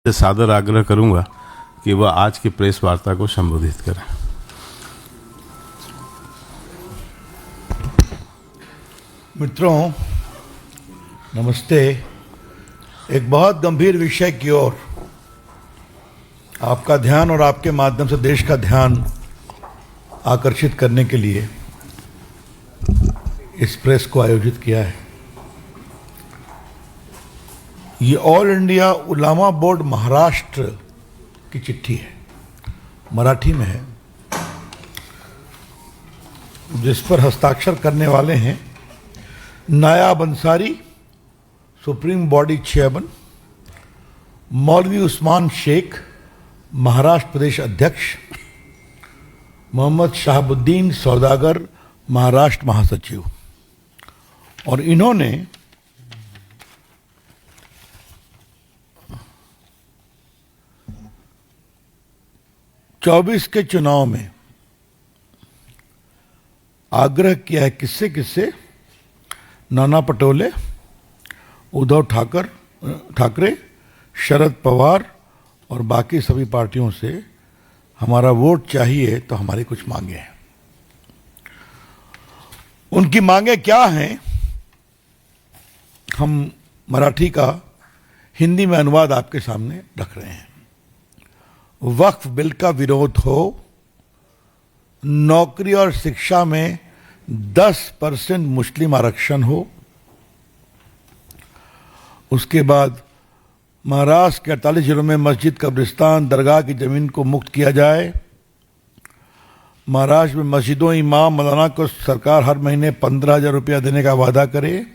सादर आग्रह करूंगा कि वह आज की प्रेस वार्ता को संबोधित करें। मित्रों, नमस्ते। एक बहुत गंभीर विषय की ओर आपका ध्यान और आपके माध्यम से देश का ध्यान आकर्षित करने के लिए इस प्रेस को आयोजित किया है। ये ऑल इंडिया उलामा बोर्ड महाराष्ट्र की चिट्ठी है, मराठी में है, जिस पर हस्ताक्षर करने वाले हैं नायाब अंसारी, सुप्रीम बॉडी चेयरमैन, मौलवी उस्मान शेख, महाराष्ट्र प्रदेश अध्यक्ष, मोहम्मद शहाबुद्दीन सौदागर, महाराष्ट्र महासचिव। और इन्होंने चौबीस के चुनाव में आग्रह किया है किससे किससे, नाना पटोले, उद्धव ठाकरे, शरद पवार और बाकी सभी पार्टियों से हमारा वोट चाहिए तो हमारी कुछ मांगे हैं। उनकी मांगे क्या हैं, हम मराठी का हिंदी में अनुवाद आपके सामने रख रहे हैं। वक्फ बिल का विरोध हो, नौकरी और शिक्षा में 10% मुस्लिम आरक्षण हो, उसके बाद महाराष्ट्र के 48 जिलों में मस्जिद, कब्रिस्तान, दरगाह की जमीन को मुक्त किया जाए, महाराष्ट्र में मस्जिदों, इमाम, मौलाना को सरकार हर महीने 15,000 रुपया देने का वादा करे,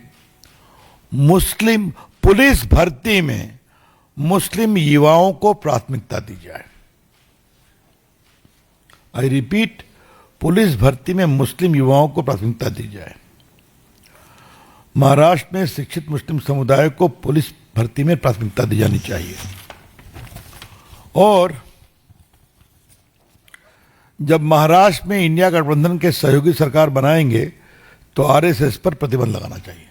मुस्लिम पुलिस भर्ती में मुस्लिम युवाओं को प्राथमिकता दी जाए। आई रिपीट, पुलिस भर्ती में मुस्लिम युवाओं को प्राथमिकता दी जाए। महाराष्ट्र में शिक्षित मुस्लिम समुदाय को पुलिस भर्ती में प्राथमिकता दी जानी चाहिए। और जब महाराष्ट्र में इंडिया गठबंधन के सहयोगी सरकार बनाएंगे तो आरएसएस पर प्रतिबंध लगाना चाहिए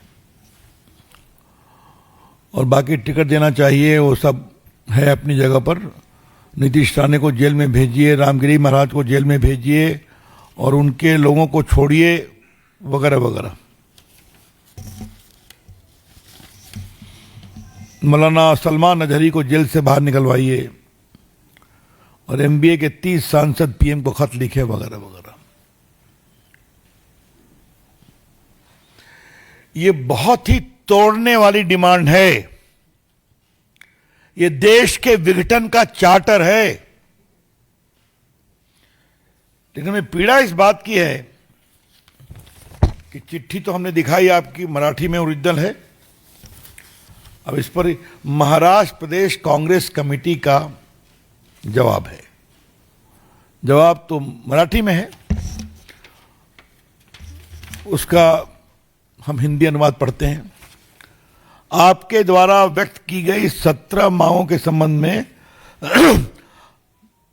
और बाकी टिकट देना चाहिए, वो सब है अपनी जगह पर। नीतीश राणे को जेल में भेजिए, रामगिरी महाराज को जेल में भेजिए और उनके लोगों को छोड़िए, वगैरह वगैरह। मौलाना सलमान अजहरी को जेल से बाहर निकलवाइए और एमबीए के 30 सांसद पीएम को खत लिखे, वगैरह वगैरह। ये बहुत ही तोड़ने वाली डिमांड है। ये देश के विघटन का चार्टर है। लेकिन मैं पीड़ा इस बात की है कि चिट्ठी तो हमने दिखाई आपकी, मराठी में ओरिजिनल है। अब इस पर महाराष्ट्र प्रदेश कांग्रेस कमेटी का जवाब है। जवाब तो मराठी में है, उसका हम हिंदी अनुवाद पढ़ते हैं। आपके द्वारा व्यक्त की गई 17 मांगों के संबंध में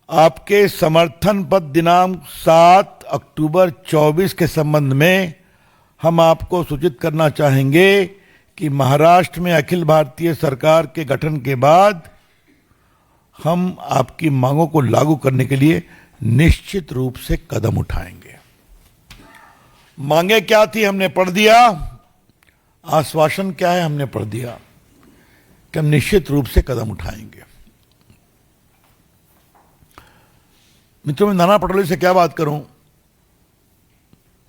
आपके समर्थन पत्र दिनांक 7 अक्टूबर 24 के संबंध में हम आपको सूचित करना चाहेंगे कि महाराष्ट्र में अखिल भारतीय सरकार के गठन के बाद हम आपकी मांगों को लागू करने के लिए निश्चित रूप से कदम उठाएंगे। मांगे क्या थी हमने पढ़ दिया, आश्वासन क्या है हमने पढ़ दिया कि हम निश्चित रूप से कदम उठाएंगे। मित्रों, मैं नाना पटोले से क्या बात करूं?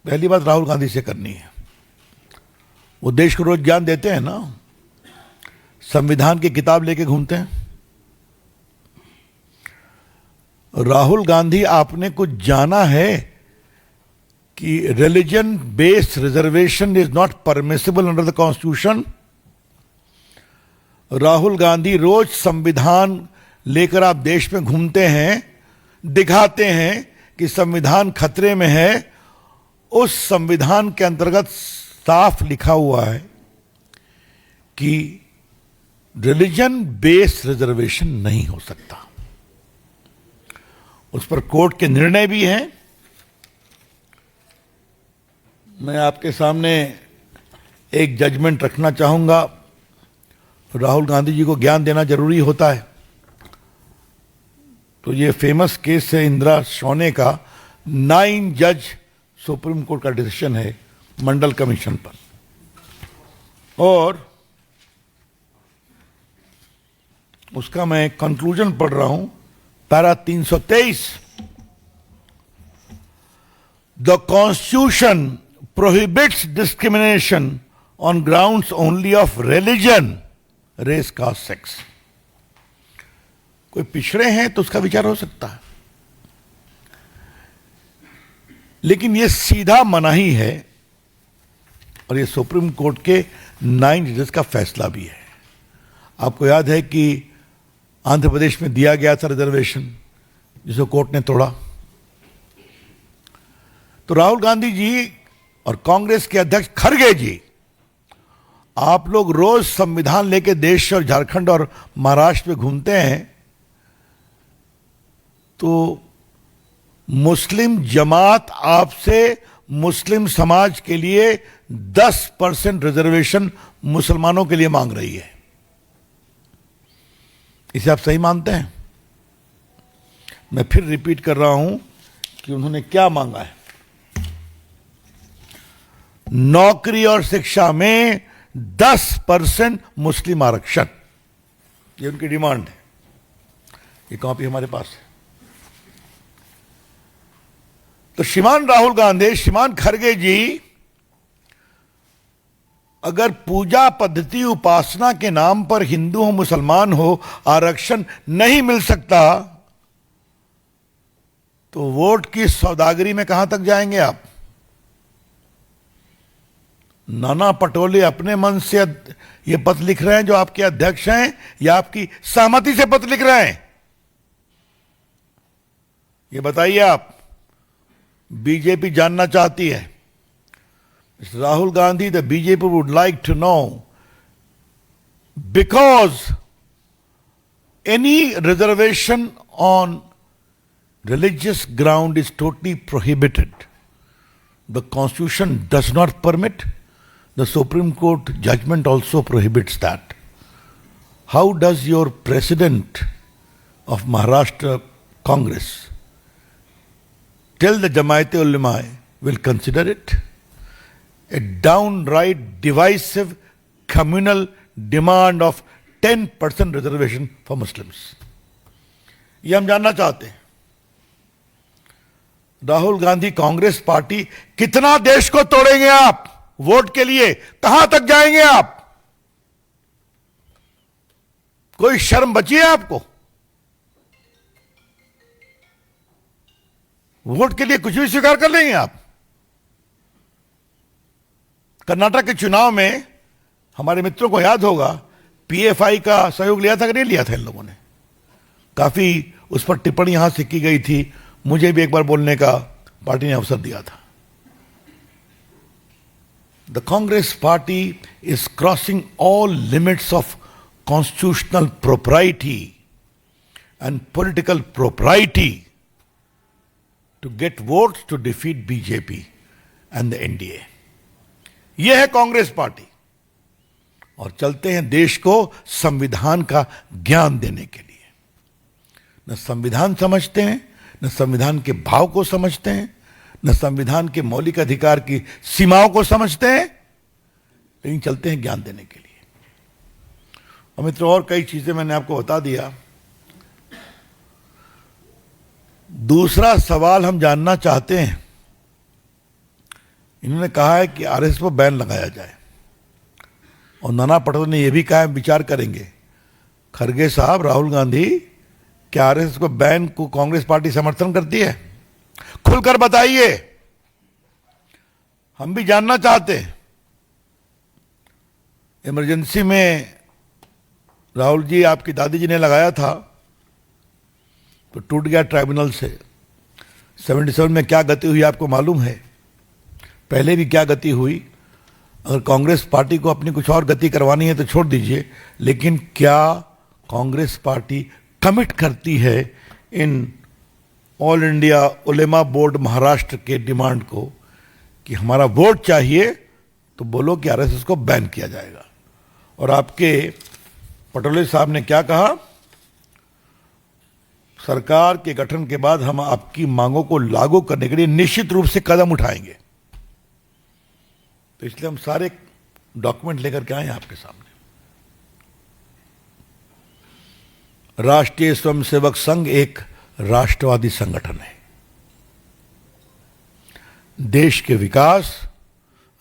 पहली बात राहुल गांधी से करनी है। वो देश को रोज ज्ञान देते हैं ना, संविधान की किताब लेके घूमते हैं। राहुल गांधी, आपने कुछ जाना है कि religion based reservation is not permissible under the constitution? Rahul Gandhi रोज संविधान लेकर आप देश में घूमते हैं, दिखाते हैं कि संविधान खतरे में है। उस संविधान के अंतर्गत साफ लिखा हुआ है कि रिलीजन बेस्ड रिजर्वेशन नहीं हो सकता। उस पर कोर्ट के निर्णय भी हैं। मैं आपके सामने एक जजमेंट रखना चाहूंगा। राहुल गांधी जी को ज्ञान देना जरूरी होता है। तो ये फेमस केस है इंदिरा सोने का, 9 जज सुप्रीम कोर्ट का डिसीजन है मंडल कमीशन पर। और उसका मैं कंक्लूजन पढ़ रहा हूं, para 323। The constitution prohibits discrimination on grounds only of religion, race, caste, sex. कोई पिछड़े हैं तो उसका विचार हो सकता है, लेकिन यह सीधा मनाही है, और यह सुप्रीम कोर्ट के 9 जजेस का फैसला भी है। आपको याद है कि आंध्र प्रदेश में दिया गया था रिजर्वेशन, जिसे कोर्ट ने तोड़ा। तो राहुल गांधी जी और कांग्रेस के अध्यक्ष खड़गे जी, आप लोग रोज संविधान लेके देश और झारखंड और महाराष्ट्र में घूमते हैं, तो मुस्लिम जमात आपसे मुस्लिम समाज के लिए 10% रिजर्वेशन मुसलमानों के लिए मांग रही है। इसे आप सही मानते हैं? मैं फिर रिपीट कर रहा हूं कि उन्होंने क्या मांगा है। नौकरी और शिक्षा में 10% मुस्लिम आरक्षण, ये उनकी डिमांड है। ये कॉपी हमारे पास है। तो श्रीमान राहुल गांधी, श्रीमान खड़गे जी, अगर पूजा पद्धति उपासना के नाम पर हिंदू हो मुसलमान हो आरक्षण नहीं मिल सकता, तो वोट की सौदागरी में कहां तक जाएंगे आप? नाना पटोले अपने मन से ये पत्र लिख रहे हैं जो आपके अध्यक्ष हैं, या आपकी सहमति से पत्र लिख रहे हैं? ये बताइए आप। बीजेपी जानना चाहती है। Rahul Gandhi, the BJP would like to know, because any reservation on religious ground is totally prohibited. The Constitution does not permit. The Supreme Court judgment also prohibits that. How does your president of Maharashtra Congress tell the Jamaat-e-Ulema will consider it? A downright divisive communal demand of 10% reservation for Muslims. ये हम जानना चाहते हैं। Rahul Gandhi Congress party, कितना देश को तोड़ेंगे आप वोट के लिए? कहां तक जाएंगे आप? कोई शर्म बची है आपको? वोट के लिए कुछ भी स्वीकार कर लेंगे आप? कर्नाटक के चुनाव में हमारे मित्रों को याद होगा, पीएफआई का सहयोग लिया था कि नहीं लिया था इन लोगों ने? काफी उस पर टिप्पणी यहां से की गई थी, मुझे भी एक बार बोलने का पार्टी ने अवसर दिया था। The Congress party is crossing all limits of constitutional propriety and political propriety to get votes to defeat BJP and the NDA. यह है कांग्रेस पार्टी। और चलते हैं देश को संविधान का ज्ञान देने के लिए। न संविधान समझते हैं, न संविधान के भाव को समझते हैं, न संविधान के मौलिक अधिकार की सीमाओं को समझते हैं, लेकिन चलते हैं ज्ञान देने के लिए। और मित्रों, और कई चीजें मैंने आपको बता दिया। दूसरा सवाल हम जानना चाहते हैं। इन्होंने कहा है कि आरएसएस पर बैन लगाया जाए, और नाना पटोले ने यह भी कहा है विचार करेंगे। खड़गे साहब, राहुल गांधी, क्या आरएसएस को बैन को कांग्रेस पार्टी समर्थन करती है? खुलकर बताइए, हम भी जानना चाहते हैं। इमरजेंसी में राहुल जी, आपकी दादी जी ने लगाया था तो टूट गया ट्राइब्यूनल से। 77 में क्या गति हुई आपको मालूम है? पहले भी क्या गति हुई? अगर कांग्रेस पार्टी को अपनी कुछ और गति करवानी है तो छोड़ दीजिए, लेकिन क्या कांग्रेस पार्टी कमिट करती है in all India Ulema board Maharashtra के डिमांड को कि हमारा वोट चाहिए तो बोलो कि आरएसएस को बैन किया जाएगा? और आपके पटोले साहब ने क्या कहा? सरकार के गठन के बाद हम आपकी मांगों को लागू करने के लिए निश्चित रूप से कदम उठाएंगे। तो इसलिए हम सारे डॉक्यूमेंट लेकर के आए हैं आपके सामने। राष्ट्रीय स्वयंसेवक संघ एक राष्ट्रवादी संगठन है। देश के विकास,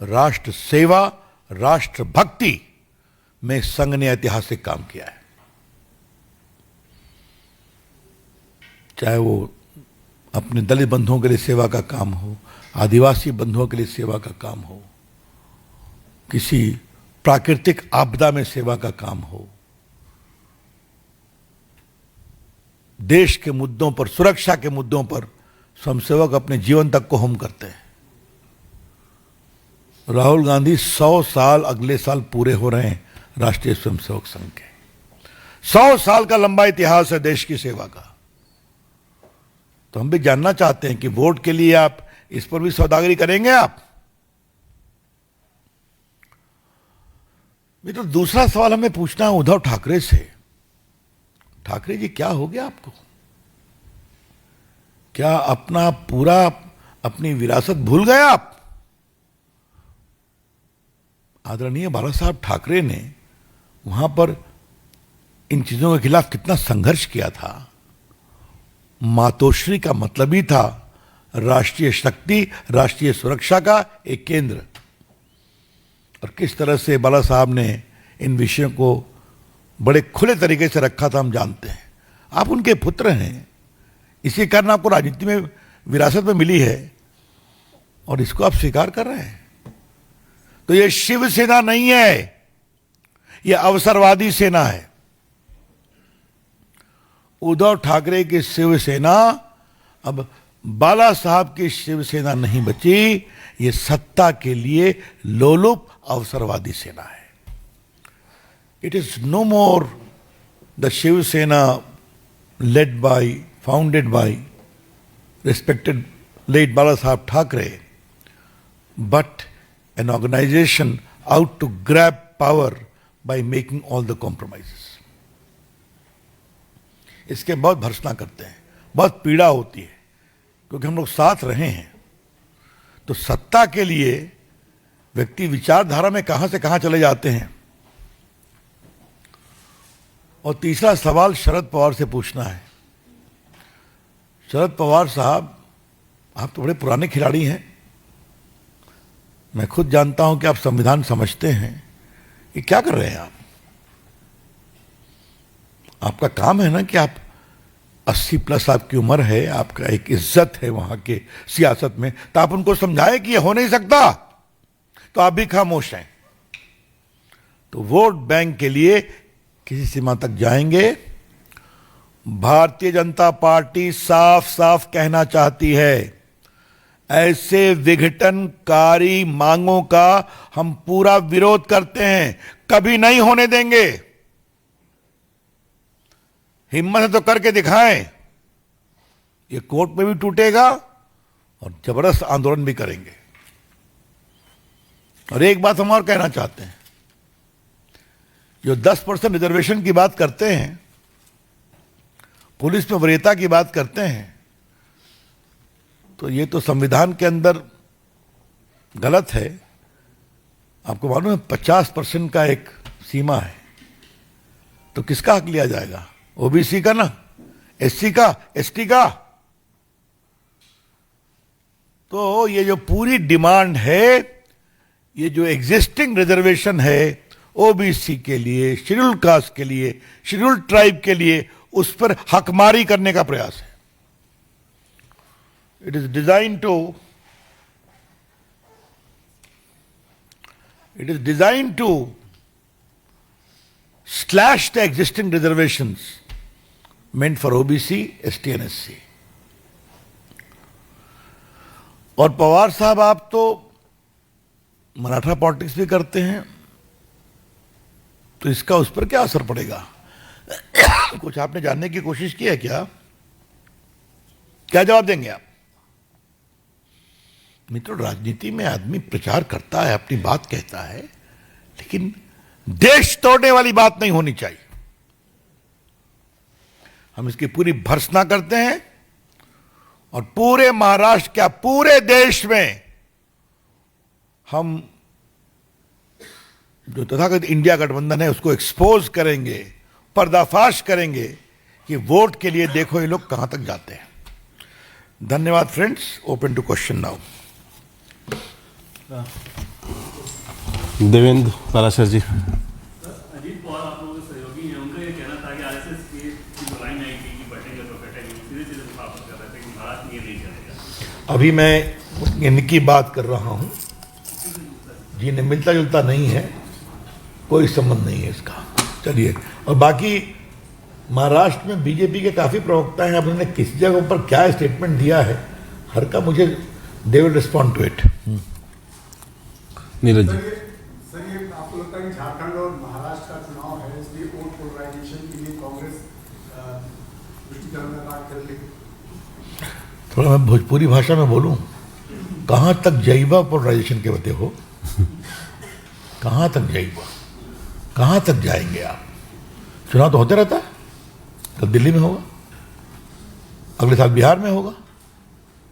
राष्ट्र सेवा, राष्ट्र भक्ति में संघ ने ऐतिहासिक काम किया है। चाहे वो अपने दलित बंधुओं के लिए सेवा का काम हो, आदिवासी बंधुओं के लिए सेवा का काम हो, किसी प्राकृतिक आपदा में सेवा का काम हो, देश के मुद्दों पर, सुरक्षा के मुद्दों पर स्वयंसेवक अपने जीवन तक को होम करते हैं। राहुल गांधी 100 साल अगले साल पूरे हो रहे हैं राष्ट्रीय स्वयंसेवक संघ के। 100 साल का लंबा इतिहास है देश की सेवा का। तो हम भी जानना चाहते हैं कि वोट के लिए आप इस पर भी सौदागरी करेंगे आप? तो दूसरा सवाल हमें पूछना है उद्धव ठाकरे से। ठाकरे जी, क्या हो गया आपको? क्या अपनी विरासत भूल गए आप? आदरणीय बाला साहब ठाकरे ने वहां पर इन चीजों के खिलाफ कितना संघर्ष किया था। मातोश्री का मतलब ही था राष्ट्रीय शक्ति, राष्ट्रीय सुरक्षा का एक केंद्र। और किस तरह से बाला साहब ने इन विषयों को बड़े खुले तरीके से रखा था, हम जानते हैं। आप उनके पुत्र हैं, इसी कारण आपको राजनीति में विरासत में मिली है और इसको आप स्वीकार कर रहे हैं। तो ये शिवसेना नहीं है, ये अवसरवादी सेना है। उद्धव ठाकरे की शिवसेना अब बाला साहब की शिवसेना नहीं बची, ये सत्ता के लिए लोलुप अवसरवादी सेना है। It is no more the Shiv Sena founded by respected late Bala Saheb Thackeray, but an organization out to grab power by making all the compromises. इसके बहुत भर्त्सना करते हैं, बहुत पीड़ा होती है, क्योंकि हम लोग साथ रहे हैं। तो सत्ता के लिए व्यक्ति विचारधारा में कहां से कहां चले जाते हैं। और तीसरा सवाल शरद पवार से पूछना है। शरद पवार साहब, आप तो बड़े पुराने खिलाड़ी हैं। मैं खुद जानता हूं कि आप संविधान समझते हैं। ये क्या कर रहे हैं आप? आपका काम है ना कि आप 80 प्लस आपकी उम्र है, आपका एक इज्जत है वहां के सियासत में, तो आप उनको समझाएं कि ये हो नहीं सकता। तो आप भी खामोश हैं। तो वोट बैंक के लिए किसी सीमा तक जाएंगे। भारतीय जनता पार्टी साफ साफ कहना चाहती है, ऐसे विघटनकारी मांगों का हम पूरा विरोध करते हैं, कभी नहीं होने देंगे। हिम्मत है तो करके दिखाएं। ये कोर्ट में भी टूटेगा और जबरदस्त आंदोलन भी करेंगे। और एक बात हम और कहना चाहते हैं, जो 10% रिजर्वेशन की बात करते हैं, पुलिस में वरीयता की बात करते हैं, तो ये तो संविधान के अंदर गलत है। आपको मालूम है 50% का एक सीमा है, तो किसका हक लिया जाएगा? ओबीसी का ना, एससी का, एसटी का। तो ये जो पूरी डिमांड है, ये जो एग्जिस्टिंग रिजर्वेशन है ओबीसी के लिए, शेड्यूल कास्ट के लिए, शेड्यूल ट्राइब के लिए, उस पर हकमारी करने का प्रयास है। It is design to slash the existing reservations meant for OBC, ST and SC. और पवार साहब, आप तो मराठा पॉलिटिक्स भी करते हैं, तो इसका उस पर क्या असर पड़ेगा? कुछ आपने जानने की कोशिश की है क्या? क्या जवाब देंगे आप? मित्रों, राजनीति में आदमी प्रचार करता है, अपनी बात कहता है, लेकिन देश तोड़ने वाली बात नहीं होनी चाहिए। हम इसकी पूरी भर्त्सना करते हैं और पूरे महाराष्ट्र क्या पूरे देश में हम जो तथाकथित इंडिया गठबंधन है उसको एक्सपोज करेंगे, पर्दाफाश करेंगे कि वोट के लिए देखो ये लोग कहां तक जाते हैं। धन्यवाद friends, open to question now. Devendra Parashar ji. Ajit Pawar आप लोगों के सहयोगी हैं, उनका ये कहना था कि आरएसएस की जो लाइन आई थी कि बटेंगे तो कटेंगे, सीधे सीधे मुखाफत कर रहे थे कि महाराष्ट्र में ये नहीं चलेगा। अभी मैं इनकी बात कर रहा हूं, जी ने मिलता जुलता नहीं है, कोई संबंध नहीं है इसका। चलिए, और बाकी महाराष्ट्र में बीजेपी के काफी प्रवक्ता हैं, अब उन्होंने किस जगह पर क्या स्टेटमेंट दिया है हर का मुझे they will respond to it. Neeraj ji. Sir ये आपको लगता है कि झारखंड और महाराष्ट्र का चुनाव है, इसलिए वोट पोलराइजेशन के लिए कांग्रेस दृष्टिकरण में बात कर लेगी? थोड़ा मैं भोजपुरी भाषा में बोलूं, कहां तक जाइबा पोलराइजेशन के बते हो, कहां तक जाइबा, कहां तक जाएंगे आप? चुनाव तो होते रहता है, कल दिल्ली में होगा, अगले साल बिहार में होगा,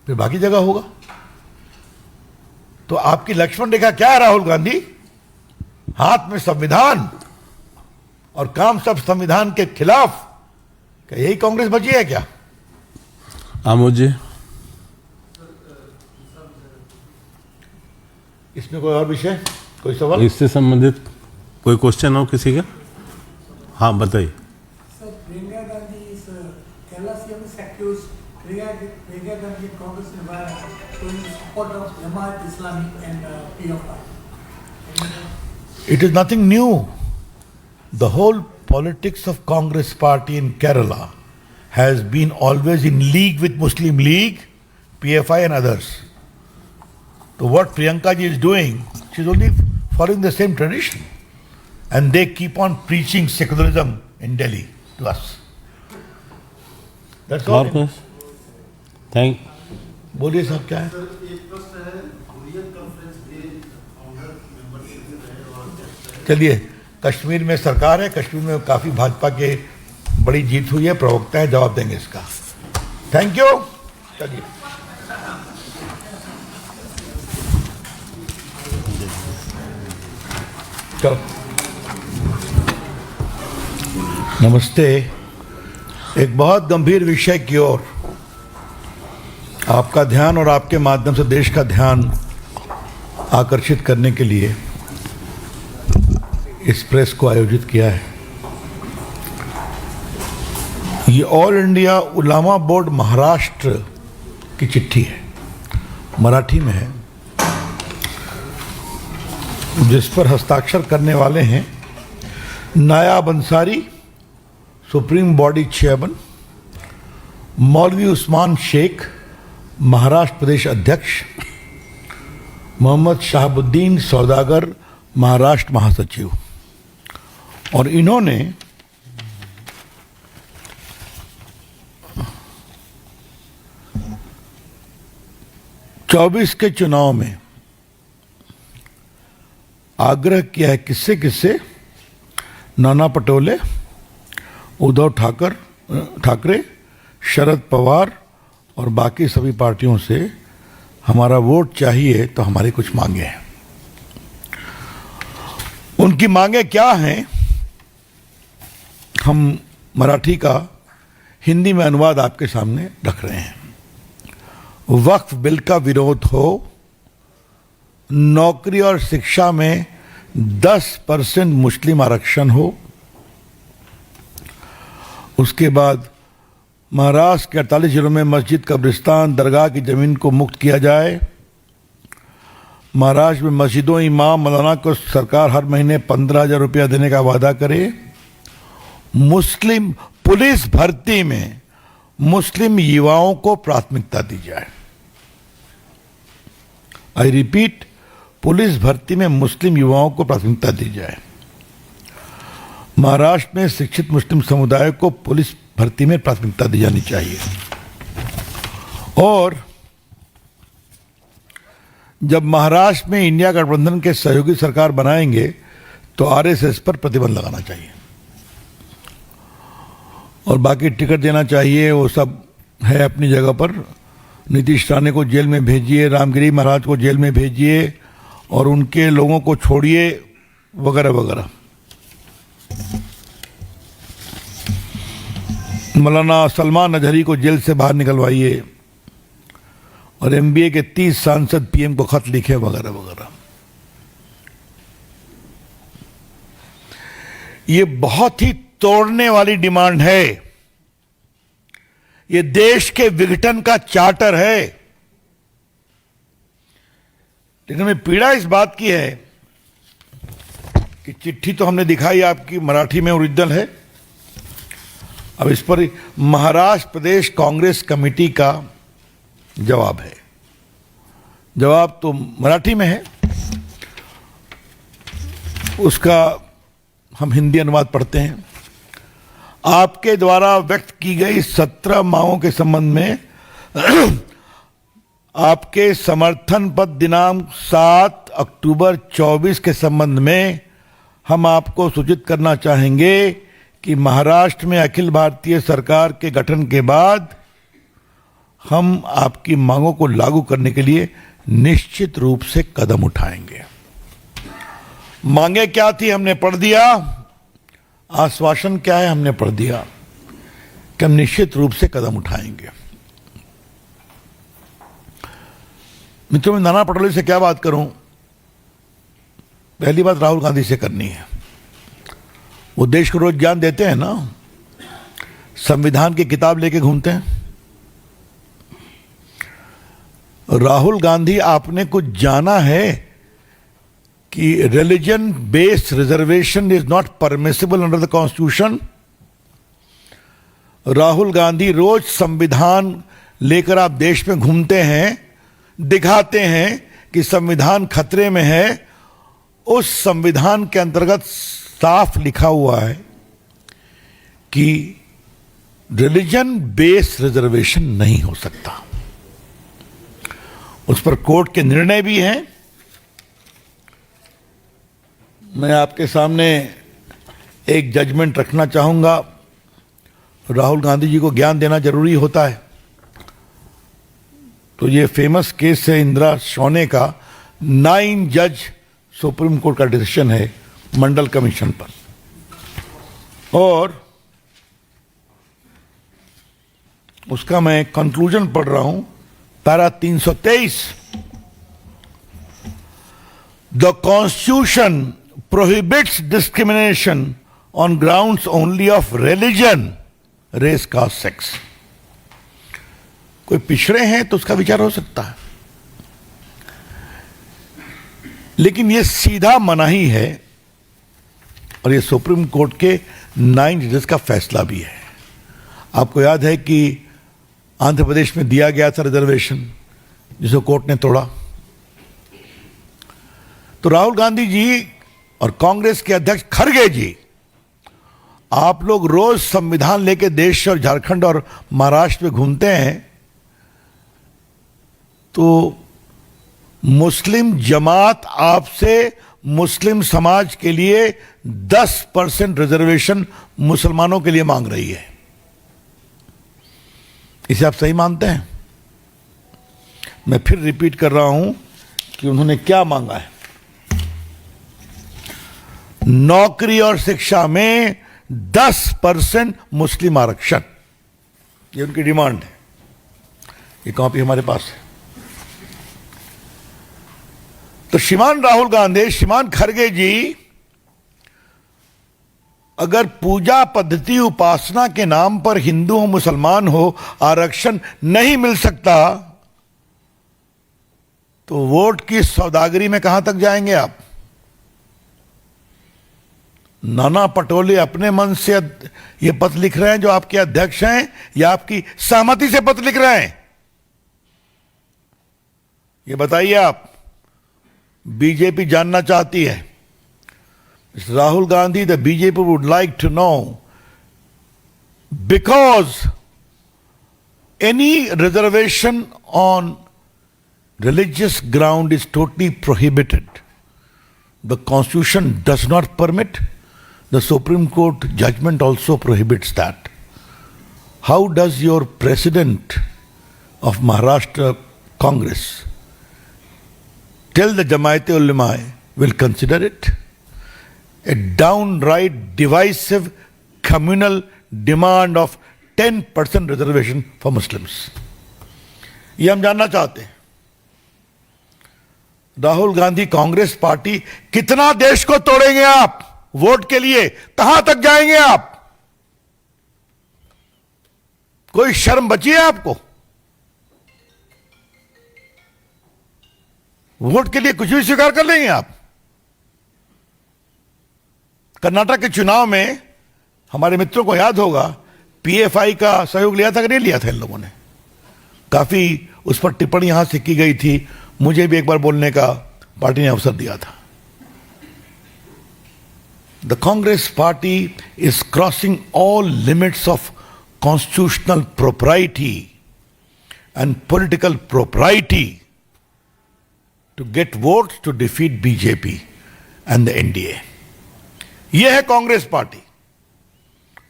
फिर बाकी जगह होगा। तो आपकी लक्ष्मण रेखा क्या है राहुल गांधी? हाथ में संविधान और काम सब संविधान के खिलाफ, क्या यही कांग्रेस बची है क्या? आमोद जी। इसमें कोई और विषय, कोई सवाल? इससे संबंधित कोई क्वेश्चन हो किसी का? हाँ बताइए। Sir, Priyanka Gandhi is Kerala CM is accused. Priyanka Gandhi and Congress are showing support of Jamaat Islami and PFI. It is nothing new. The whole politics of Congress party in Kerala has been always in league with Muslim League, PFI and others. So what Priyanka ji is doing, she's only following the same tradition. And they keep on preaching secularism in Delhi to us. That's all. और कुछ? Thank. बोलिए साहब क्या है? एक प्रश्न है, Hurriyat conference में फाउंडर मेंबरशिप है और चलिए, कश्मीर में सरकार है, कश्मीर में काफी भाजपा के बड़ी जीत हुई है, प्रवक्ता है, जवाब देंगे इसका। Thank you. चलिए, चलो, नमस्ते। एक बहुत गंभीर विषय की ओर आपका ध्यान और आपके माध्यम से देश का ध्यान आकर्षित करने के लिए इस प्रेस को आयोजित किया है। ये ऑल इंडिया उलामा बोर्ड महाराष्ट्र की चिट्ठी है, मराठी में है, जिस पर हस्ताक्षर करने वाले हैं नायाब अंसारी, सुप्रीम बॉडी चेयरमैन, मौलवी उस्मान शेख, महाराष्ट्र प्रदेश अध्यक्ष, मोहम्मद शाहबुद्दीन सौदागर, महाराष्ट्र महासचिव। और इन्होंने चौबीस के चुनाव में आग्रह किया है किससे किससे? नाना पटोले, उद्धव ठाकरे, शरद पवार और बाकी सभी पार्टियों से हमारा वोट चाहिए, तो हमारी कुछ मांगे हैं। उनकी मांगे क्या हैं, हम मराठी का हिंदी में अनुवाद आपके सामने रख रहे हैं। वक्फ बिल का विरोध हो, नौकरी और शिक्षा में 10% मुस्लिम आरक्षण हो, उसके बाद महाराष्ट्र के 48 जिलों में मस्जिद, कब्रिस्तान, दरगाह की जमीन को मुक्त किया जाए, महाराष्ट्र में मस्जिदों, इमाम, मौलाना को सरकार हर महीने 15,000 रुपया देने का वादा करे, मुस्लिम पुलिस भर्ती में मुस्लिम युवाओं को प्राथमिकता दी जाए। आई रिपीट, पुलिस भर्ती में मुस्लिम युवाओं को प्राथमिकता दी जाए। महाराष्ट्र में शिक्षित मुस्लिम समुदाय को पुलिस भर्ती में प्राथमिकता दी जानी चाहिए। और जब महाराष्ट्र में इंडिया गठबंधन के सहयोगी सरकार बनाएंगे तो आरएसएस पर प्रतिबंध लगाना चाहिए। और बाकी टिकट देना चाहिए, वो सब है अपनी जगह पर। नीतीश राणे को जेल में भेजिए, रामगिरी महाराज को जेल में भेजिए और उनके लोगों को छोड़िए, वगैरह वगैरह। मौलाना सलमान अजहरी को जेल से बाहर निकलवाइए और एमबीए के 30 सांसद पीएम को खत लिखे, वगैरह वगैरह। ये बहुत ही तोड़ने वाली डिमांड है। ये देश के विघटन का चार्टर है। लेकिन हमें पीड़ा इस बात की है कि चिट्ठी तो हमने दिखाई आपकी, मराठी में ओरिजिनल है। अब इस पर महाराष्ट्र प्रदेश कांग्रेस कमेटी का जवाब है। जवाब तो मराठी में है, उसका हम हिंदी अनुवाद पढ़ते हैं। आपके द्वारा व्यक्त की गई 17 मांगों के संबंध में आपके समर्थन पत्र दिनांक 7 अक्टूबर 24 के संबंध में हम आपको सूचित करना चाहेंगे कि महाराष्ट्र में अखिल भारतीय सरकार के गठन के बाद हम आपकी मांगों को लागू करने के लिए निश्चित रूप से कदम उठाएंगे। मांगे क्या थी हमने पढ़ दिया, आश्वासन क्या है हमने पढ़ दिया कि हम निश्चित रूप से कदम उठाएंगे। मित्रों, मैं नाना पटोले से क्या बात करूं? पहली बात राहुल गांधी से करनी है। वो देश को रोज ज्ञान देते हैं ना, संविधान की किताब लेके घूमते हैं। राहुल गांधी, आपने कुछ जाना है कि religion based reservation is not permissible under the constitution? Rahul Gandhi रोज संविधान लेकर आप देश में घूमते हैं, दिखाते हैं कि संविधान खतरे में है। उस संविधान के अंतर्गत साफ लिखा हुआ है कि रिलीजन बेस्ड रिजर्वेशन नहीं हो सकता। उस पर कोर्ट के निर्णय भी हैं। मैं आपके सामने एक जजमेंट रखना चाहूंगा। राहुल गांधी जी को ज्ञान देना जरूरी होता है, तो ये फेमस केस है इंदिरा शौने का। 9 जज सुप्रीम कोर्ट का डिसीजन है मंडल कमीशन पर, और उसका मैं कंक्लूजन पढ़ रहा हूं, para 323। The constitution prohibits discrimination on grounds only of religion, race, caste, sex. कोई पिछड़े हैं तो उसका विचार हो सकता है, लेकिन यह सीधा मनाही है और यह सुप्रीम कोर्ट के 9 जजेस का फैसला भी है। आपको याद है कि आंध्र प्रदेश में दिया गया था रिजर्वेशन, जिसे कोर्ट ने तोड़ा। तो राहुल गांधी जी और कांग्रेस के अध्यक्ष खड़गे जी, आप लोग रोज संविधान लेके देश और झारखंड और महाराष्ट्र में घूमते हैं, तो मुस्लिम जमात आपसे मुस्लिम समाज के लिए 10% रिजर्वेशन मुसलमानों के लिए मांग रही है। इसे आप सही मानते हैं? मैं फिर रिपीट कर रहा हूं कि उन्होंने क्या मांगा है। नौकरी और शिक्षा में 10% मुस्लिम आरक्षण, ये उनकी डिमांड है। ये कॉपी हमारे पास है। तो श्रीमान राहुल गांधी, श्रीमान खड़गे जी, अगर पूजा पद्धति उपासना के नाम पर हिंदू हो मुसलमान हो आरक्षण नहीं मिल सकता, तो वोट की सौदागरी में कहां तक जाएंगे आप? नाना पटोले अपने मन से ये पत्र लिख रहे हैं जो आपके अध्यक्ष हैं, या आपकी सहमति से पत्र लिख रहे हैं? ये बताइए आप। बीजेपी जानना चाहती है। Rahul Gandhi, the BJP would like to know, because any reservation on religious ground is totally prohibited. The Constitution does not permit. The Supreme Court judgment also prohibits that. how does your president of Maharashtra Congress tell the Jamaat-e-Ulema will consider it? A downright divisive communal demand of 10% reservation for Muslims. ये हम जानना चाहते हैं Rahul Gandhi Congress party कितना देश को तोड़ेंगे आप वोट के लिए, कहां तक जाएंगे आप? कोई शर्म बची है आपको? वोट के लिए कुछ भी स्वीकार कर लेंगे आप? कर्नाटक के चुनाव में हमारे मित्रों को याद होगा पीएफआई का सहयोग लिया था कि नहीं लिया था इन लोगों ने? काफी उस पर टिप्पणी यहां से की गई थी, मुझे भी एक बार बोलने का पार्टी ने अवसर दिया था. The Congress party is crossing all limits of constitutional propriety and political propriety to get votes to defeat BJP and the NDA. यह है कांग्रेस पार्टी.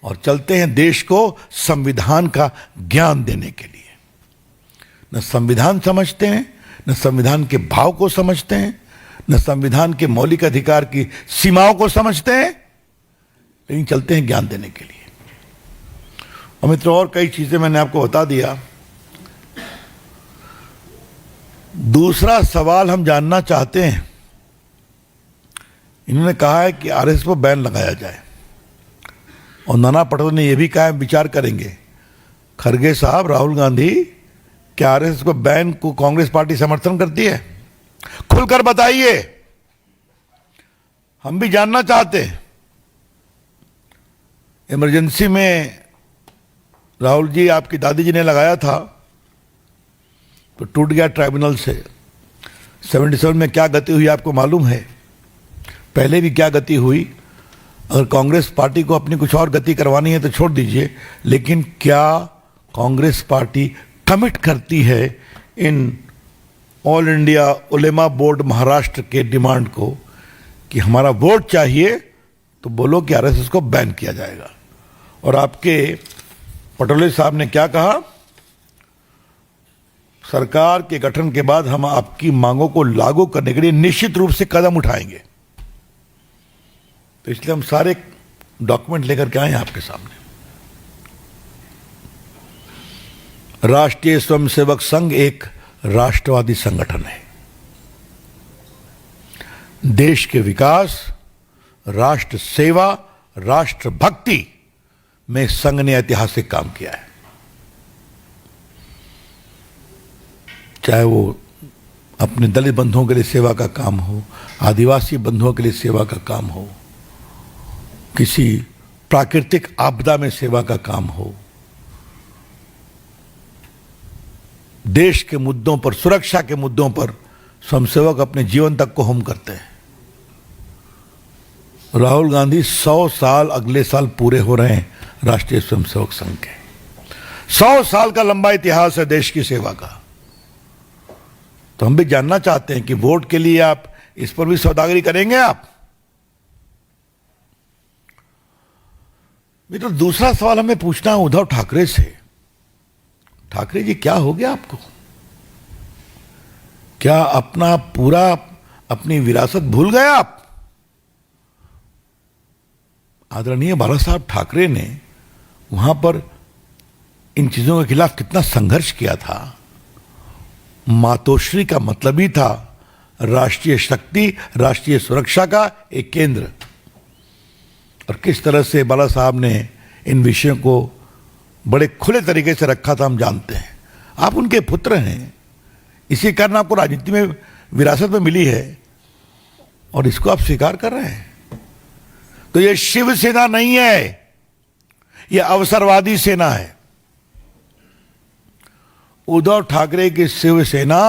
और चलते हैं देश को संविधान का ज्ञान देने के लिए. न संविधान समझते हैं, न संविधान के भाव को समझते हैं, न संविधान के मौलिक अधिकार की सीमाओं को समझते हैं, लेकिन चलते हैं ज्ञान देने के लिए. और मित्रों, और कई चीजें मैंने आपको बता दिया. दूसरा सवाल हम जानना चाहते हैं. इन्होंने कहा है कि आरएसएस पर बैन लगाया जाए, और नाना पटोले ने यह भी कहा है विचार करेंगे. खरगे साहब, राहुल गांधी, क्या आरएसएस को बैन को कांग्रेस पार्टी समर्थन करती है? खुलकर बताइए, हम भी जानना चाहते हैं. इमरजेंसी में राहुल जी, आपकी दादी जी ने लगाया था तो टूट गया ट्राइब्यूनल से. 77 में क्या गति हुई आपको मालूम है? पहले भी क्या गति हुई? अगर कांग्रेस पार्टी को अपनी कुछ और गति करवानी है तो छोड़ दीजिए, लेकिन क्या कांग्रेस पार्टी कमिट करती है in all India Ulema board Maharashtra के डिमांड को कि हमारा वोट चाहिए तो बोलो कि आरएसएस को बैन किया जाएगा? और आपके पटोले साहब ने क्या कहा? सरकार के गठन के बाद हम आपकी मांगों को लागू करने के लिए निश्चित रूप से कदम उठाएंगे. तो इसलिए हम सारे डॉक्यूमेंट लेकर के आए हैं आपके सामने. राष्ट्रीय स्वयंसेवक संघ एक राष्ट्रवादी संगठन है. देश के विकास, राष्ट्र सेवा, राष्ट्र भक्ति में संघ ने ऐतिहासिक काम किया है. चाहे वो अपने दलित बंधुओं के लिए सेवा का काम हो, आदिवासी बंधुओं के लिए सेवा का काम हो, किसी प्राकृतिक आपदा में सेवा का काम हो, देश के मुद्दों पर, सुरक्षा के मुद्दों पर स्वयंसेवक अपने जीवन तक को होम करते हैं. राहुल गांधी 100 साल अगले साल पूरे हो रहे हैं राष्ट्रीय स्वयंसेवक संघ के. 100 साल का लंबा इतिहास है देश की सेवा का. तो हम भी जानना चाहते हैं कि वोट के लिए आप इस पर भी सौदागरी करेंगे आप? तो दूसरा सवाल हमें पूछना है उद्धव ठाकरे से. ठाकरे जी, क्या हो गया आपको? क्या अपना पूरा अपनी विरासत भूल गए आप? आदरणीय बाला साहब ठाकरे ने वहां पर इन चीजों के खिलाफ कितना संघर्ष किया था. मातोश्री का मतलब ही था राष्ट्रीय शक्ति, राष्ट्रीय सुरक्षा का एक केंद्र. और किस तरह से बाला साहब ने इन विषयों को बड़े खुले तरीके से रखा था हम जानते हैं. आप उनके पुत्र हैं, इसी कारण आपको राजनीति में विरासत में मिली है और इसको आप स्वीकार कर रहे हैं. तो ये शिवसेना नहीं है, ये अवसरवादी सेना है. उद्धव ठाकरे की शिवसेना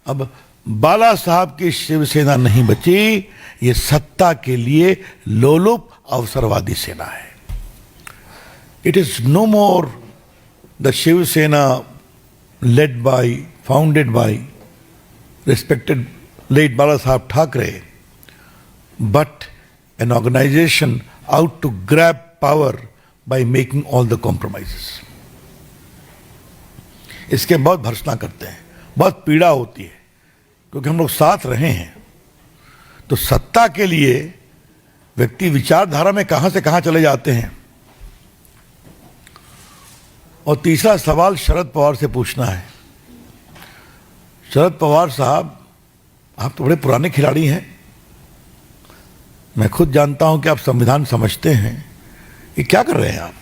अब बाला साहब की शिवसेना नहीं बची, ये सत्ता के लिए लोलुप अवसरवादी सेना है. It is no more the Shivsena led by, founded by respected late Bala Saheb Thackeray, but an organization out to grab power by making all the compromises. इसके बहुत भर्त्सना करते हैं, बहुत पीड़ा होती है, क्योंकि हम लोग साथ रहे हैं। तो सत्ता के लिए व्यक्ति विचारधारा में कहां से कहां चले जाते हैं। और तीसरा सवाल शरद पवार से पूछना है। शरद पवार साहब, आप तो बड़े पुराने खिलाड़ी हैं, मैं खुद जानता हूं कि आप संविधान समझते हैं। ये क्या कर रहे हैं आप?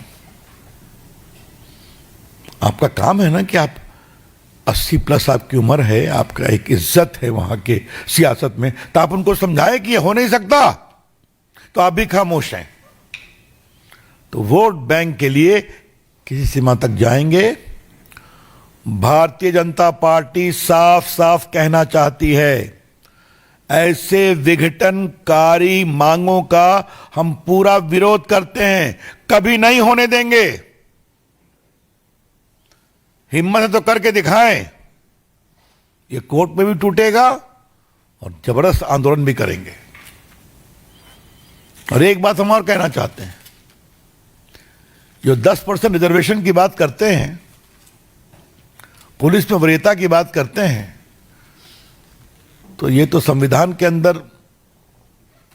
आपका काम है ना कि आप 80 प्लस आपकी उम्र है, आपका एक इज्जत है वहां के सियासत में, तो आप उनको समझाएं कि ये हो नहीं सकता, तो आप भी खामोश हैं। तो वोट बैंक के लिए किसी सीमा तक जाएंगे। भारतीय जनता पार्टी साफ साफ कहना चाहती है, ऐसे विघटनकारी मांगों का हम पूरा विरोध करते हैं, कभी नहीं होने देंगे। हिम्मत है तो करके दिखाएं। ये कोर्ट में भी टूटेगा और जबरदस्त आंदोलन भी करेंगे। और एक बात हम और कहना चाहते हैं, जो 10% रिजर्वेशन की बात करते हैं, पुलिस में वरीयता की बात करते हैं, तो ये तो संविधान के अंदर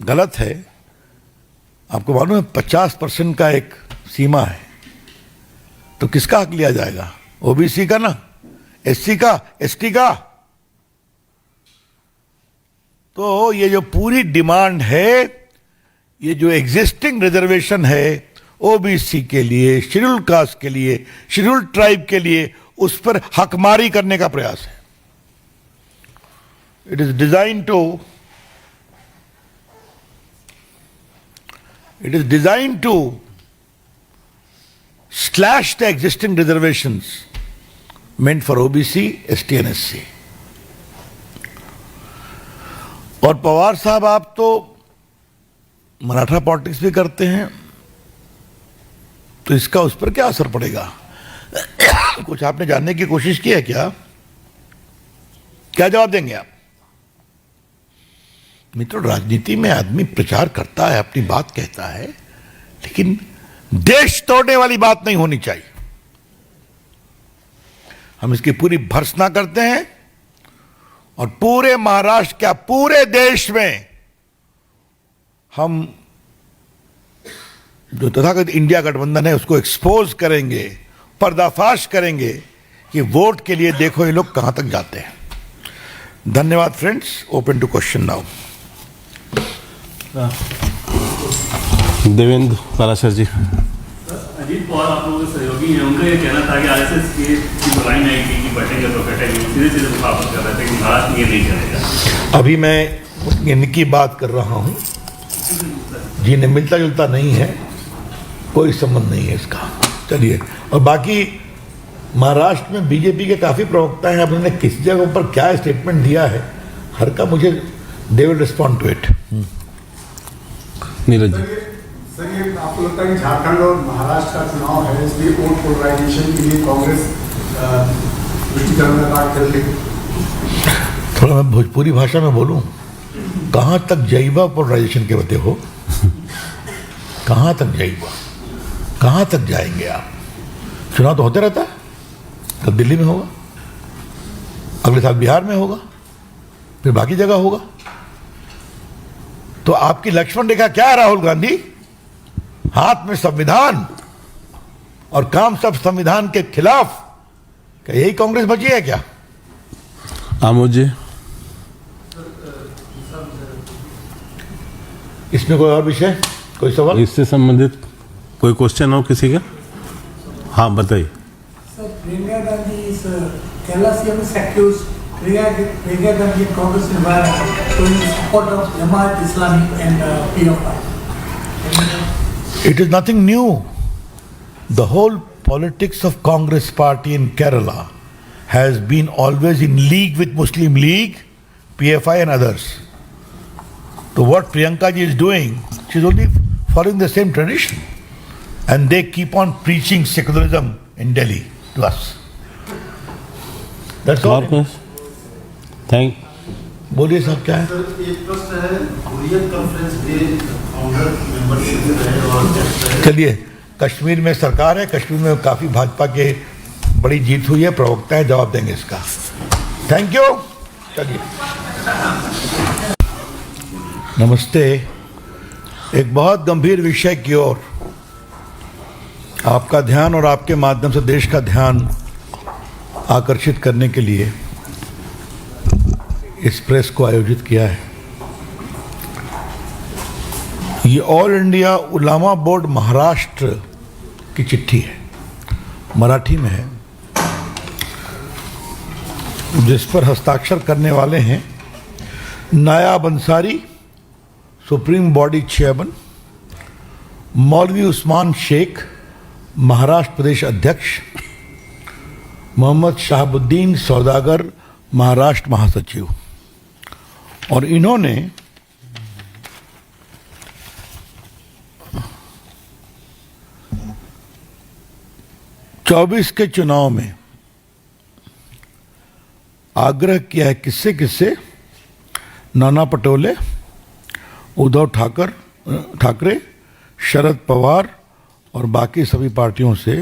गलत है। आपको मालूम है 50% का एक सीमा है, तो किसका हक लिया जाएगा? ओबीसी का ना, एससी का, एसटी का। तो ये जो पूरी डिमांड है, ये जो एग्जिस्टिंग रिजर्वेशन है ओबीसी के लिए, शेड्यूल कास्ट के लिए, शेड्यूल ट्राइब के लिए, उस पर हकमारी करने का प्रयास है। It is design to slash the existing reservations meant for OBC, ST and SC. और पवार साहब, आप तो मराठा पॉलिटिक्स भी करते हैं, तो इसका उस पर क्या असर पड़ेगा? कुछ आपने जानने की कोशिश की है क्या? क्या जवाब देंगे आप? मित्रों, राजनीति में आदमी प्रचार करता है, अपनी बात कहता है, लेकिन देश तोड़ने वाली बात नहीं होनी चाहिए। हम इसकी पूरी भर्त्सना करते हैं और पूरे महाराष्ट्र, क्या पूरे देश में हम जो तथाकथित इंडिया गठबंधन है उसको एक्सपोज करेंगे, पर्दाफाश करेंगे कि वोट के लिए देखो ये लोग कहां तक जाते हैं। धन्यवाद friends. Open to question now. Devendra Parashar ji. Ajit Pawar आप लोगों के सहयोगी हैं, उनका ये कहना था कि आरएसएस की जो लाइन आई थी कि बटेंगे प्रोफेटेंगे, सीधे सीधे मुखाफत कर रहे थे कि महाराष्ट्र में ये नहीं चलेगा। अभी मैं इनकी बात कर रहा हूं जी, ने मिलता जुलता नहीं है, कोई संबंध नहीं है इसका। चलिए, और बाकी महाराष्ट्र में बीजेपी के काफी प्रवक्ता हैं, अब उन्होंने किस जगह पर क्या स्टेटमेंट दिया है, हर का मुझे they will respond to it. Neeraj ji. Sir, ये आपको लगता है कि झारखंड और महाराष्ट्र का चुनाव है, इसलिए वोट पोलराइजेशन के लिए कांग्रेस तुष्टिकरण का कार्य कर लेगी? थोड़ा मैं भोजपुरी भाषा में बोलूं, कहां तक जाइबा पोलराइजेशन के बते हो? कहां तक जाइबा? कहां तक जाएंगे आप? चुनाव तो होते रहता है, कल दिल्ली में होगा, अगले साल बिहार में होगा, फिर बाकी जगह होगा। तो आपकी लक्ष्मण रेखा क्या है राहुल गांधी? हाथ में संविधान और काम सब संविधान के खिलाफ। क्या यही कांग्रेस बची है क्या? आमोद जी। इसमें कोई और विषय, कोई सवाल? इससे संबंधित कोई क्वेश्चन हो किसी का? हाँ बताइए। Sir, Priyanka Gandhi is Kerala CM is accused. Priyanka Gandhi and Congress environment showing support of Jamaat Islami and PFI. It is nothing new. The whole politics of Congress party in Kerala has been always in league with Muslim League, PFI and others. So what Priyanka ji is doing, she is only following the same tradition. And they keep on preaching secularism in Delhi to us. That's all. Thank. बोलिए साहब, क्या है? Sir, एक प्रश्न है, Hurriyat conference के founder membership रहे और चलिए, कश्मीर में सरकार है, कश्मीर में काफी भाजपा के बड़ी जीत हुई है, प्रवक्ता है, जवाब देंगे इसका। Thank you. चलिए, नमस्ते। एक बहुत गंभीर विषय की ओर आपका ध्यान और आपके माध्यम से देश का ध्यान आकर्षित करने के लिए इस प्रेस को आयोजित किया है। ये ऑल इंडिया उलामा बोर्ड महाराष्ट्र की चिट्ठी है, मराठी में है, जिस पर हस्ताक्षर करने वाले हैं नायाब अंसारी, सुप्रीम बॉडी चेयरमैन, मौलवी उस्मान शेख, महाराष्ट्र प्रदेश अध्यक्ष, मोहम्मद शहाबुद्दीन सौदागर, महाराष्ट्र महासचिव। और इन्होंने चौबीस के चुनाव में आग्रह किया है किससे नाना पटोले, उद्धव ठाकरे, शरद पवार और बाकी सभी पार्टियों से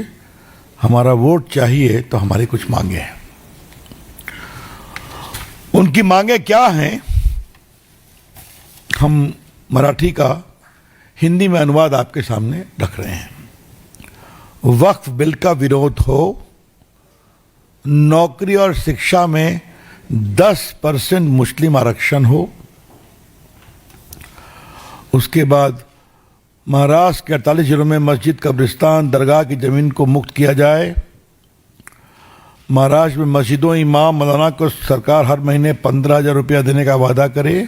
हमारा वोट चाहिए तो हमारी कुछ मांगे हैं। उनकी मांगे क्या हैं, हम मराठी का हिंदी में अनुवाद आपके सामने रख रहे हैं। वक्फ बिल का विरोध हो, नौकरी और शिक्षा में 10% मुस्लिम आरक्षण हो, उसके बाद महाराष्ट्र के 48 जिलों में मस्जिद, कब्रिस्तान, दरगाह की जमीन को मुक्त किया जाए, महाराष्ट्र में मस्जिदों, इमाम, मौलाना को सरकार हर महीने 15,000 रुपया देने का वादा करे,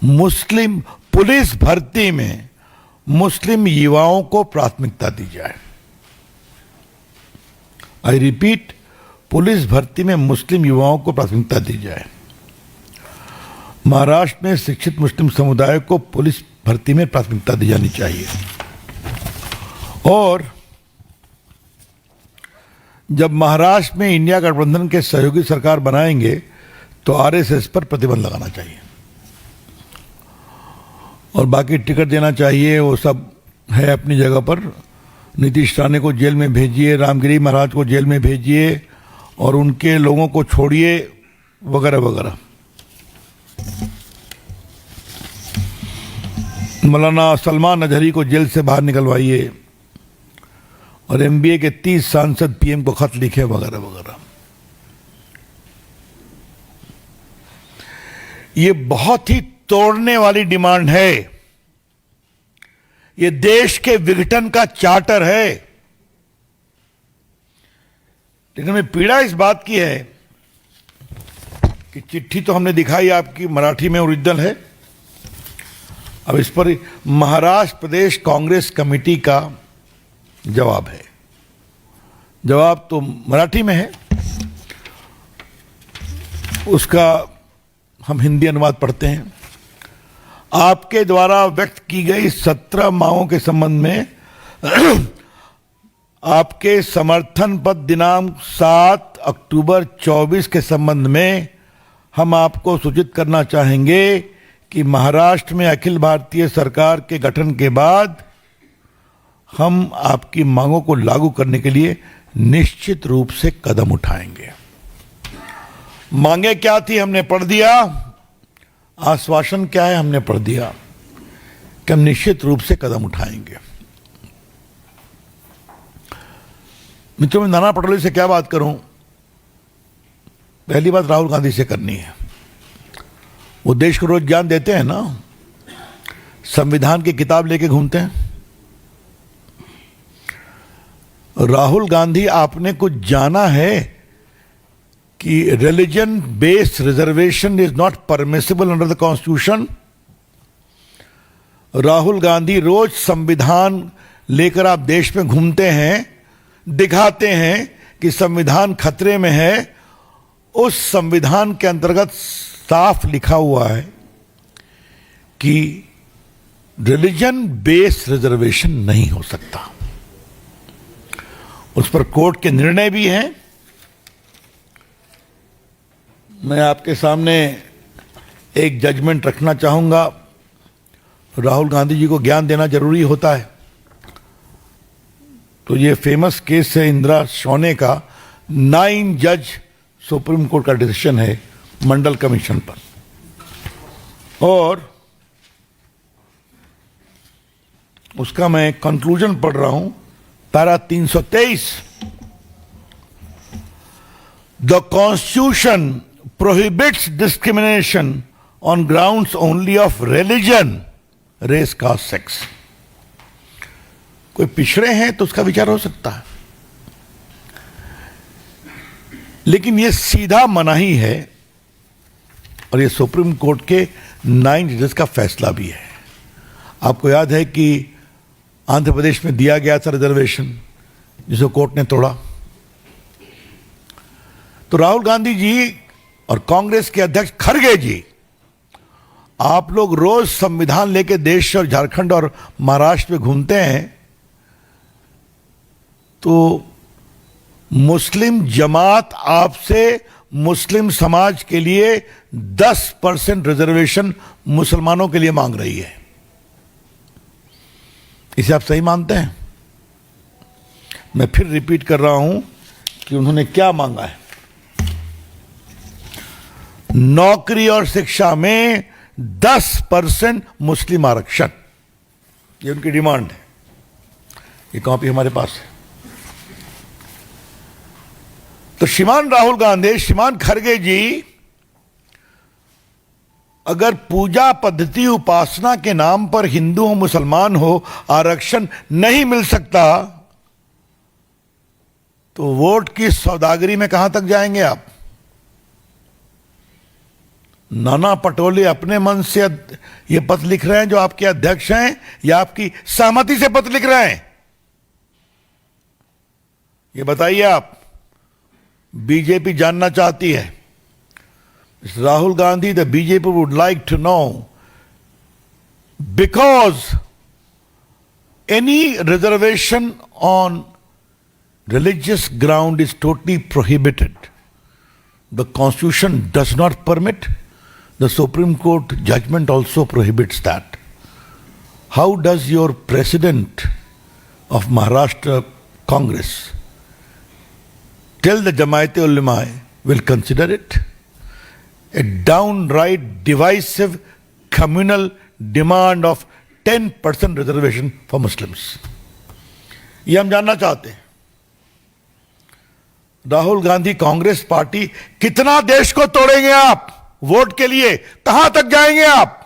मुस्लिम पुलिस भर्ती में मुस्लिम युवाओं को प्राथमिकता दी जाए। आई रिपीट, पुलिस भर्ती में मुस्लिम युवाओं को प्राथमिकता दी जाए। महाराष्ट्र में शिक्षित मुस्लिम समुदाय को पुलिस भर्ती में प्राथमिकता दी जानी चाहिए। और जब महाराष्ट्र में इंडिया गठबंधन के सहयोगी सरकार बनाएंगे तो आरएसएस पर प्रतिबंध लगाना चाहिए और बाकी टिकट देना चाहिए, वो सब है अपनी जगह पर। नीतीश राणे को जेल में भेजिए, रामगिरी महाराज को जेल में भेजिए और उनके लोगों को छोड़िए, वगैरह वगैरह। मौलाना सलमान अजहरी को जेल से बाहर निकलवाइए और एमबीए के 30 सांसद पीएम को खत लिखे, वगैरह वगैरह। ये बहुत ही तोड़ने वाली डिमांड है। ये देश के विघटन का चार्टर है। लेकिन मैं पीड़ा इस बात की है कि चिट्ठी तो हमने दिखाई आपकी, मराठी में ओरिजिनल है। अब इस पर महाराष्ट्र प्रदेश कांग्रेस कमेटी का जवाब है। जवाब तो मराठी में है, उसका हम हिंदी अनुवाद पढ़ते हैं। आपके द्वारा व्यक्त की गई 17 मांगों के संबंध में आपके समर्थन पत्र दिनांक 7 अक्टूबर 24 के संबंध में हम आपको सूचित करना चाहेंगे कि महाराष्ट्र में अखिल भारतीय सरकार के गठन के बाद हम आपकी मांगों को लागू करने के लिए निश्चित रूप से कदम उठाएंगे। मांगे क्या थी हमने पढ़ दिया, आश्वासन क्या है हमने पढ़ दिया कि हम निश्चित रूप से कदम उठाएंगे। मित्रों, मैं नाना पटोले से क्या बात करूं? पहली बात राहुल गांधी से करनी है। वो देश को रोज ज्ञान देते हैं ना, संविधान की किताब लेके घूमते हैं। राहुल गांधी, आपने कुछ जाना है कि religion based reservation is not permissible under the constitution? Rahul Gandhi रोज संविधान लेकर आप देश में घूमते हैं, दिखाते हैं कि संविधान खतरे में है। उस संविधान के अंतर्गत साफ लिखा हुआ है कि रिलीजन बेस्ड रिजर्वेशन नहीं हो सकता। उस पर कोर्ट के निर्णय भी हैं। मैं आपके सामने एक जजमेंट रखना चाहूंगा। राहुल गांधी जी को ज्ञान देना जरूरी होता है। तो ये फेमस केस है इंदिरा सोने का, 9 जज सुप्रीम कोर्ट का डिसीजन है मंडल कमीशन पर। और उसका मैं कंक्लूजन पढ़ रहा हूं, para 323। The constitution prohibits discrimination on grounds only of religion, race, caste, sex. कोई पिछड़े हैं तो उसका विचार हो सकता है, लेकिन यह सीधा मनाही है और यह सुप्रीम कोर्ट के 9 जजेस का फैसला भी है। आपको याद है कि आंध्र प्रदेश में दिया गया था रिजर्वेशन, जिसे कोर्ट ने तोड़ा। तो राहुल गांधी जी और कांग्रेस के अध्यक्ष खड़गे जी, आप लोग रोज संविधान लेके देश और झारखंड और महाराष्ट्र में घूमते हैं, तो मुस्लिम जमात आपसे मुस्लिम समाज के लिए 10% रिजर्वेशन मुसलमानों के लिए मांग रही है। इसे आप सही मानते हैं? मैं फिर रिपीट कर रहा हूं कि उन्होंने क्या मांगा है। नौकरी और शिक्षा में 10% मुस्लिम आरक्षण, ये उनकी डिमांड है। ये कॉपी हमारे पास है। तो श्रीमान राहुल गांधी, श्रीमान खड़गे जी, अगर पूजा पद्धति उपासना के नाम पर हिंदू हो मुसलमान हो आरक्षण नहीं मिल सकता, तो वोट की सौदागरी में कहां तक जाएंगे आप? नाना पटोले अपने मन से ये पत्र लिख रहे हैं जो आपके अध्यक्ष हैं, या आपकी सहमति से पत्र लिख रहे हैं? ये बताइए आप। बीजेपी जानना चाहती है। Rahul Gandhi, the BJP would like to know, because any reservation on religious ground is totally prohibited. The Constitution does not permit. The Supreme Court judgment also prohibits that. How does your president of Maharashtra Congress tell the Jamaat-e-Ulema will consider it? A downright divisive communal demand of 10% reservation for Muslims. ये हम जानना चाहते हैं। Rahul Gandhi Congress party कितना देश को तोड़ेंगे आप? वोट के लिए कहां तक जाएंगे आप?